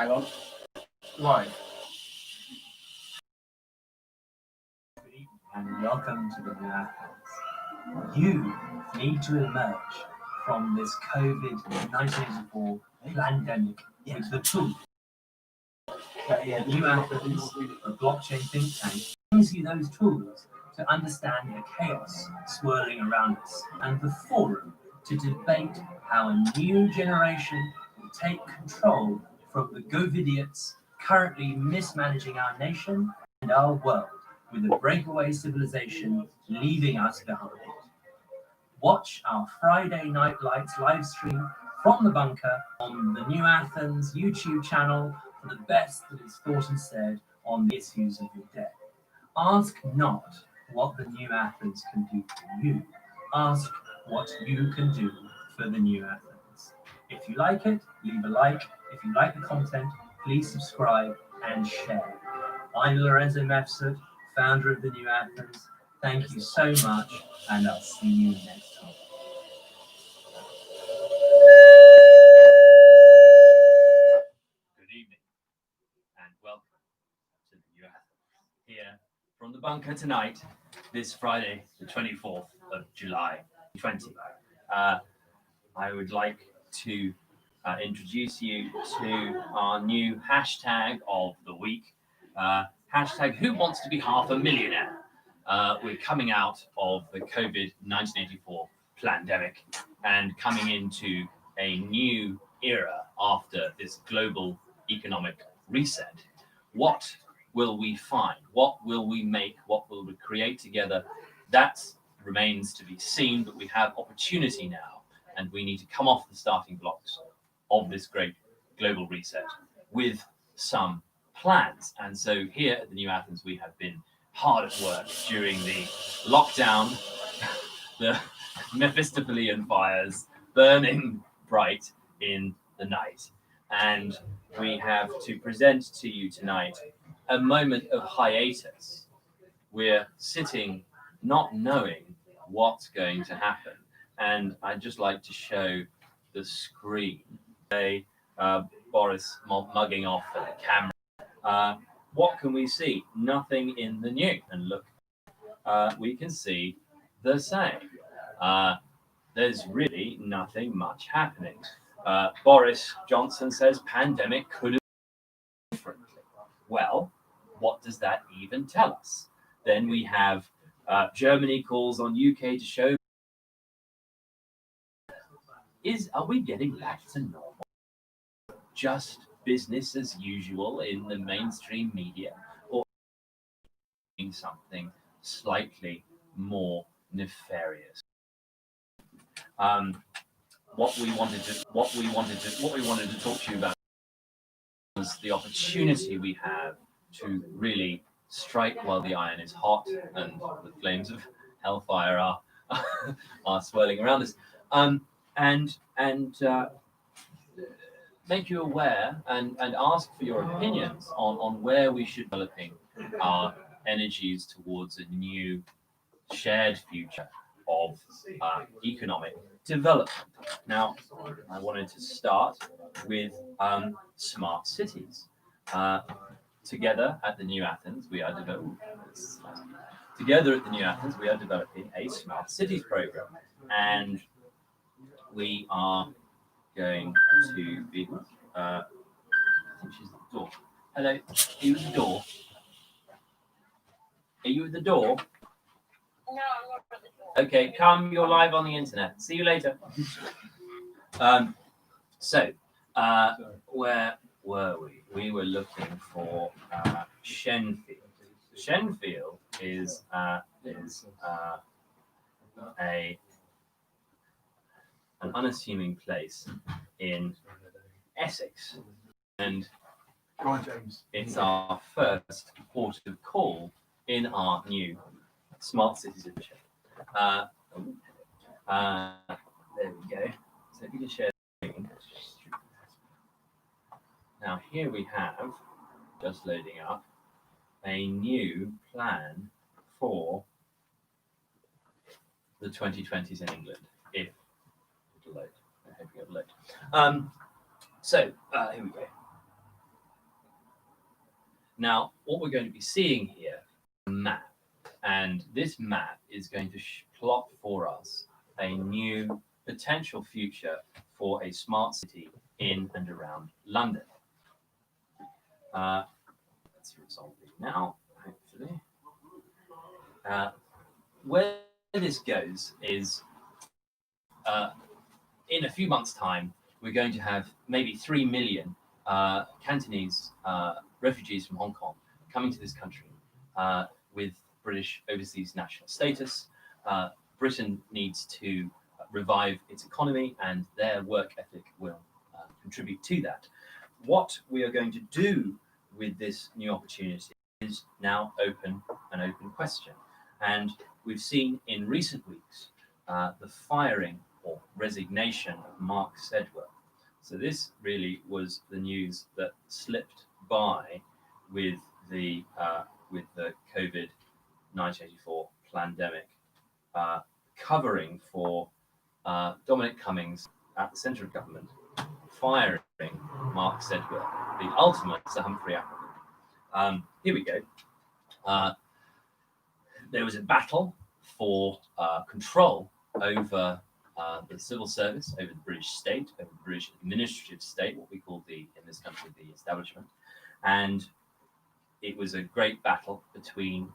Hang on. Live. And welcome to the New Athens. You need to emerge from this COVID-19 pandemic with the truth. New Athens, a blockchain think tank, brings you those tools to understand the chaos swirling around us and the forum to debate how a new generation will take control from the GoVidiots currently mismanaging our nation and our world, with a breakaway civilization leaving us behind. Watch our Friday Night Lights live stream from the bunker on the New Athens YouTube channel for the best that is thought and said on the issues of the day. Ask not what the New Athens can do for you. Ask what you can do for the New Athens. If you like it, leave a like. If you like the content, please subscribe and share. I'm Lorenzo Mefsud, founder of the New Athens. Thank you so much, and I'll see you next time. Good evening, and welcome to the New Athens. Here from the bunker tonight, this Friday, the 24th of July, 2020. I would like to introduce you to our new hashtag of the week. Hashtag Who Wants to Be Half a Millionaire? We're coming out of the COVID-19 pandemic and coming into a new era after this global economic reset. What will we find? What will we make? What will we create together? That remains to be seen, but we have opportunity now, and we need to come off the starting blocks of this great global reset with some plans. And so here at the New Athens, we have been hard at work during the lockdown, the Mephistophelian fires burning bright in the night. And we have to present to you tonight a moment of hiatus. We're sitting not knowing what's going to happen. And I'd just like to show the screen. Boris mugging off at the camera. What can we see? Nothing in the news. And look, we can see the same. There's really nothing much happening. Boris Johnson says pandemic could have been differently. Well, what does that even tell us? Then we have Germany calls on UK to show. Are we getting back to normal? Just business as usual in the mainstream media, or something slightly more nefarious? What we wanted to talk to you about was the opportunity we have to really strike while the iron is hot and the flames of hellfire are swirling around us, and make you aware and ask for your opinions on where we should be developing our energies towards a new shared future of economic development. Now, I wanted to start with smart cities. Together at the New Athens, we are developing a smart cities program, and we are going to be. I think she's at the door. Hello, are you at the door? Are you at the door? No, I'm not at the door. Okay, come. You're live on the internet. See you later. Where were we? We were looking for Shenfield. Shenfield is an unassuming place in Essex, and it's our first port of call in our new smart cities initiative. There we go. So if you can share the screen. Now here we have, just loading up, a new plan for the 2020s in England, if it'll load. I hope it'll load. Here we go. Now, what we're going to be seeing here is a map, and this map is going to plot for us a new potential future for a smart city in and around London. Let's resolve it now, hopefully. Where this goes is in a few months' time, we're going to have maybe 3 million Cantonese refugees from Hong Kong coming to this country with British overseas national status. Britain needs to revive its economy, and their work ethic will contribute to that. What we are going to do with this new opportunity is now an open question. And we've seen in recent weeks the firing or resignation of Mark Sedgwick. So this really was the news that slipped by with the COVID-1984 pandemic, covering for Dominic Cummings at the centre of government, firing Mark Sedgwick, the ultimate Sir Humphrey Appleton. Here we go. There was a battle for control over the civil service, over the British state, over the British administrative state, what we call in this country, the establishment. And it was a great battle between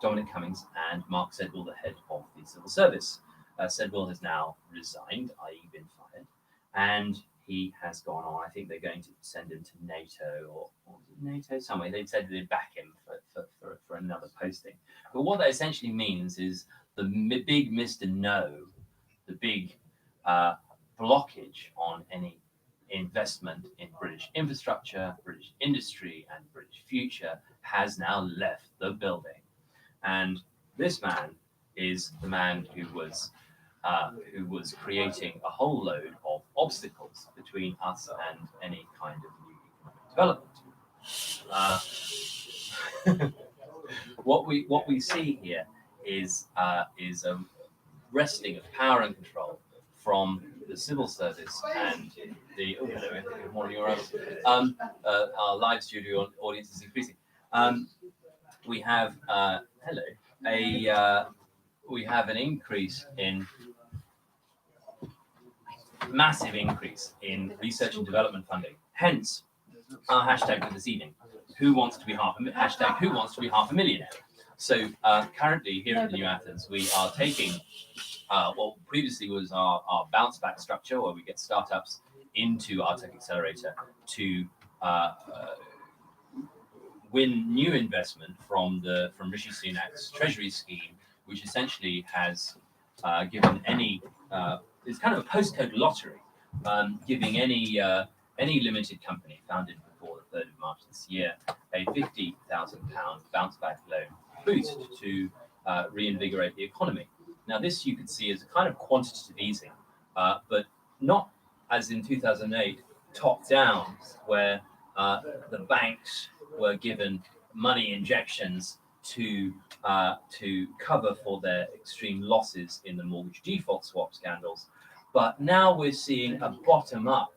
Dominic Cummings and Mark Sedwill, the head of the civil service. Sedwill has now resigned, i.e. been fired, and he has gone on. I think they're going to send him to NATO or NATO somewhere. They've said they'd back him for another posting. But what that essentially means is the big Mr. No, the big blockage on any investment in British infrastructure, British industry, and British future has now left the building. And this man is the man who was creating a whole load of obstacles between us and any kind of new economic development. What we see here is a wresting of power and control from the civil service and the good morning, our live studio audience is increasing. We have we have massive increase in research and development funding. Hence, our hashtag for this evening: Who wants to be Who wants to be half a millionaire? So currently here at the New Athens, we are taking what previously was our bounce back structure, where we get startups into our tech accelerator to win new investment from Rishi Sunak's Treasury scheme, which essentially has given it's kind of a postcode lottery, giving any limited company founded before the 3rd of March this year a £50,000 bounce back loan boost to reinvigorate the economy. Now, this you could see as a kind of quantitative easing, but not as in 2008, top down, where the banks were given money injections to cover for their extreme losses in the mortgage default swap scandals. But now we're seeing a bottom-up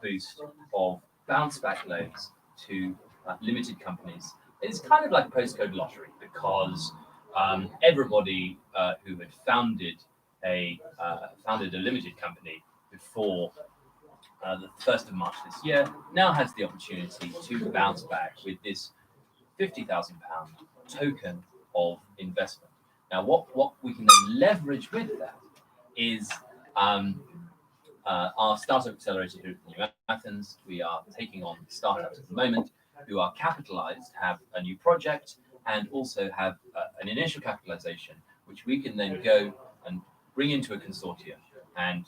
boost of bounce-back loans to limited companies. It's kind of like a postcode lottery, because everybody who had founded a limited company before the 1st of March this year now has the opportunity to bounce back with this £50,000 token of investment. Now, what we can then leverage with that is our startup accelerator here at the New Athens. We are taking on startups at the moment who are capitalized, have a new project, and also have an initial capitalization, which we can then go and bring into a consortium and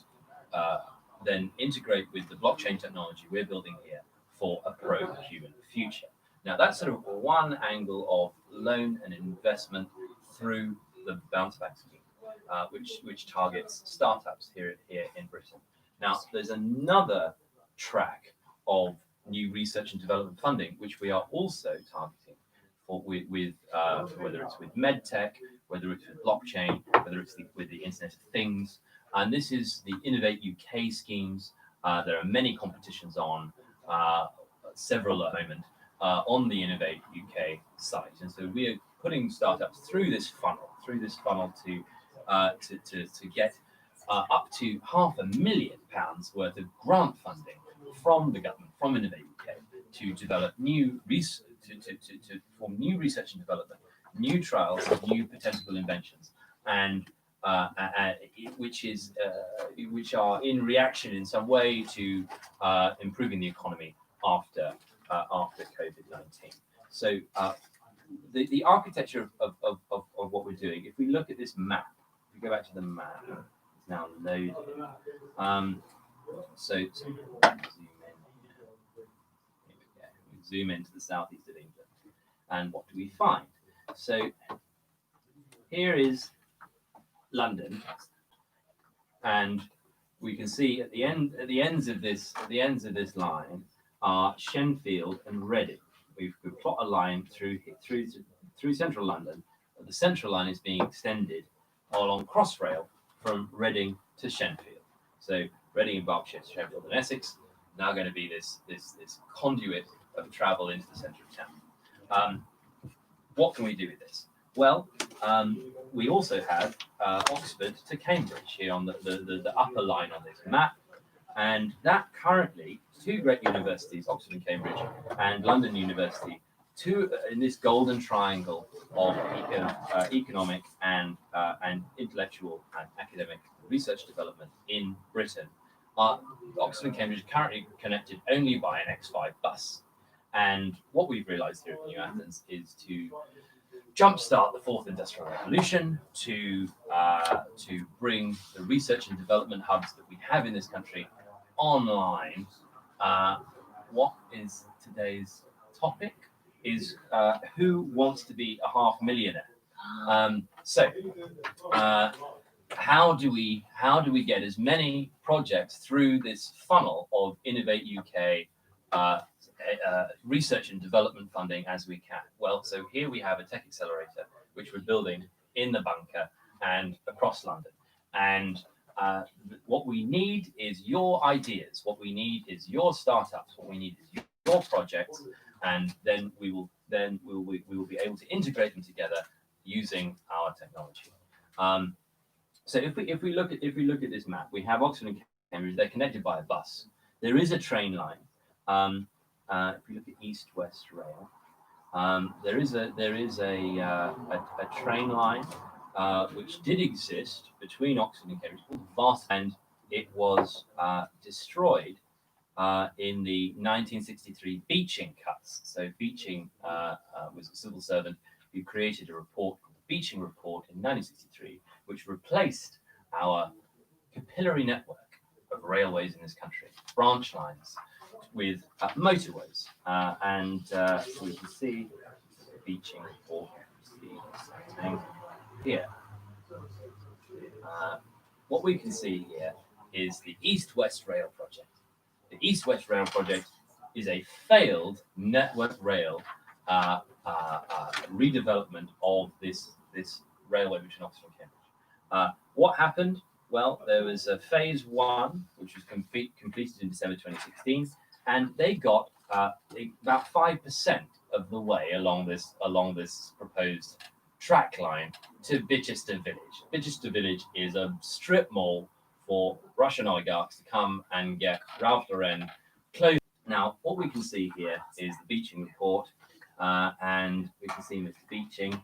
then integrate with the blockchain technology we're building here for a pro-human future. Now, that's sort of one angle of loan and investment through the bounce back scheme, which targets startups here in Britain. Now, there's another track of new research and development funding, which we are also targeting with whether it's with medtech, whether it's with blockchain, whether it's with the Internet of Things. And this is the Innovate UK schemes. There are many competitions on, several at the moment. on the Innovate UK site. And so we are putting startups through this funnel to get up to £500,000 worth of grant funding from the government, from Innovate UK, to develop new to form new research and development, new trials, new potential inventions, and which are in reaction in some way to improving the economy after COVID-19. So the architecture of what we're doing, if we look at this map, if we go back to the map, it's now loaded. So zoom in. Here we go. We zoom into the southeast of England, and what do we find? So here is London, and we can see at the ends of this line are Shenfield and Reading. We plot a line through central London. The central line is being extended along Crossrail from Reading to Shenfield. So Reading in Berkshire, Shenfield in Essex, now going to be this conduit of travel into the centre of town. What can we do with this? Well, we also have Oxford to Cambridge here on the upper line on this map, and that currently two great universities, Oxford and Cambridge, and London University, in this golden triangle of economic and intellectual and academic research development in Britain. Oxford and Cambridge are currently connected only by an X5 bus, and what we've realised here at New Athens is to jumpstart the fourth industrial revolution, to bring the research and development hubs that we have in this country online. What is today's topic is who wants to be a half millionaire. How do we get as many projects through this funnel of Innovate UK research and development funding as we can? Well, so here we have a tech accelerator which we're building in the bunker and across London, and what we need is your ideas, what we need is your startups, what we need is your projects, and then we will be able to integrate them together using our technology. So if we look at this map, we have Oxford and Cambridge. They're connected by a bus. There is a train line. If we look at East-West Rail, there is a train line which did exist between Oxford and Cambridge, called Vast, and it was destroyed in the 1963 Beeching cuts. So Beeching was a civil servant who created a report called the Beeching Report in 1963, which replaced our capillary network of railways in this country, branch lines, with motorways. So we can see the Beeching Report here. What we can see here is the East-West Rail project. The East-West Rail project is a failed network rail redevelopment of this railway between Oxford and Cambridge. What happened? Well, there was a phase one, which was completed in December 2016, and they got about 5% of the way along this proposed track line to Bitchester Village. Bitchester Village is a strip mall for Russian oligarchs to come and get Ralph Lauren clothes. Now, what we can see here is the Beeching Report, and we can see Mr. Beeching,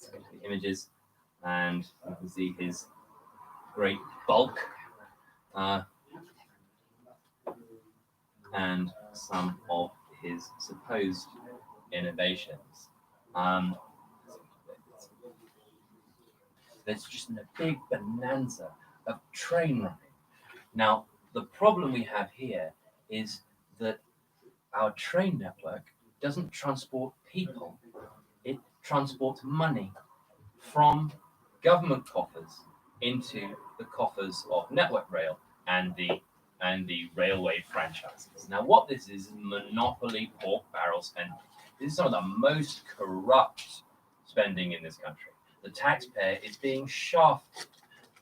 the images, and we can see his great bulk and some of his supposed innovations. There's just a big bonanza of train running. Now, the problem we have here is that our train network doesn't transport people. It transports money from government coffers into the coffers of Network Rail and the railway franchises. Now, what this is monopoly pork barrel spending. This is some of the most corrupt spending in this country. The taxpayer is being shafted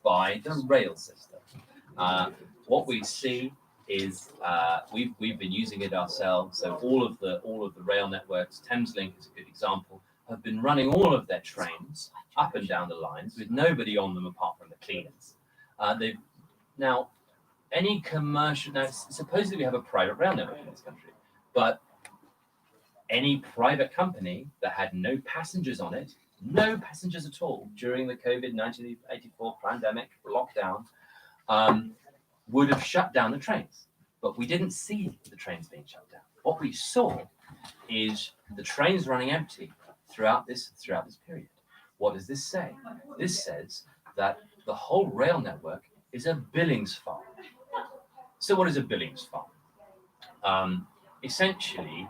by the rail system. What we see is we've been using it ourselves. So all of the rail networks, Thameslink is a good example, have been running all of their trains up and down the lines with nobody on them apart from the cleaners. They've now any commercial now supposedly we have a private rail network in this country, but any private company that had no passengers on it, no passengers at all during the COVID-1984 pandemic lockdown, would have shut down the trains. But we didn't see the trains being shut down. What we saw is the trains running empty throughout this period. What does this say? This says that the whole rail network is a Billings farm. So what is a Billings farm? Essentially,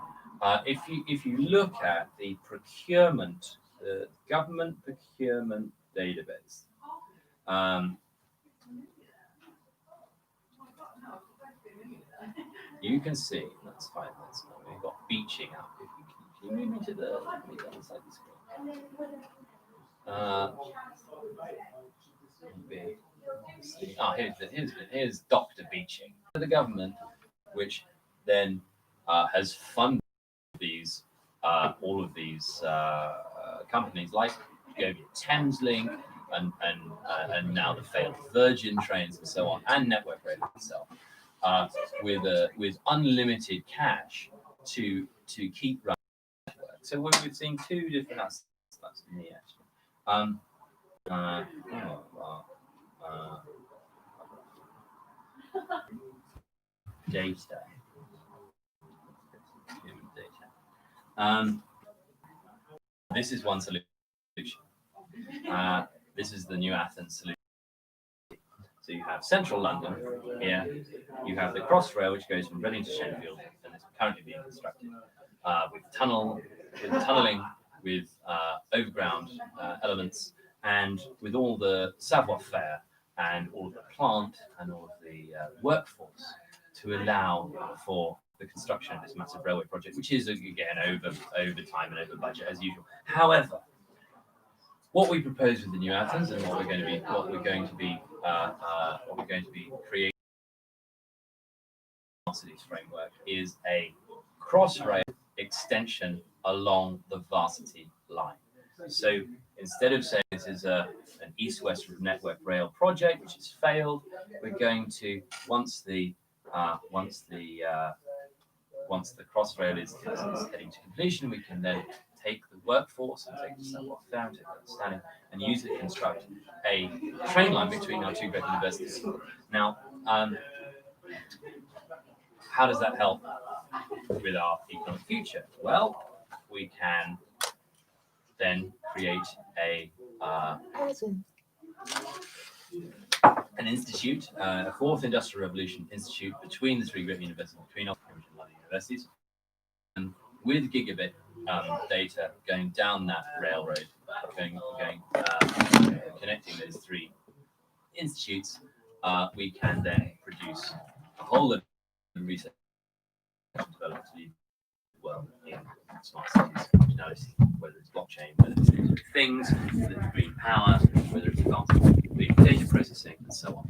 if you look at the procurement, the government procurement database, you can see. Let's find this. We've got beaching up. Can you move me to the other side of the screen? Here's Dr. Beaching. The government, which then has funded these all of these companies like Thameslink and now the failed Virgin trains and so on, and Network Rail itself, with unlimited cash to keep running the network. So we've seen two different aspects. That's me actually. Data. This is one solution. This is the New Athens solution. So you have central London here. You have the Crossrail, which goes from Reading to Shenfield, and it's currently being constructed with tunneling, with overground elements, and with all the savoir-faire and all of the plant and all of the workforce to allow for the construction of this massive railway project, which is again over time and over budget as usual. However, what we propose with the New Athens and what we're going to be creating framework is a Crossrail extension along the Varsity line. So instead of saying this is an east-west network rail project which has failed, we're going to once the Crossrail is heading to completion, we can then take the workforce and take the savoir-faire and take the understanding and use it to construct a train line between our two great universities. Now, how does that help with our economic future? Well, we can then create an institute, a fourth industrial revolution institute between the three great universities, between Oxford and London universities, and with gigabit data going down that railroad, connecting those three institutes, we can then produce a whole lot of research and development to lead the world in smart cities functionality, whether it's blockchain, whether it's Internet of Things, whether it's green power, whether it's advanced big data processing, and so on.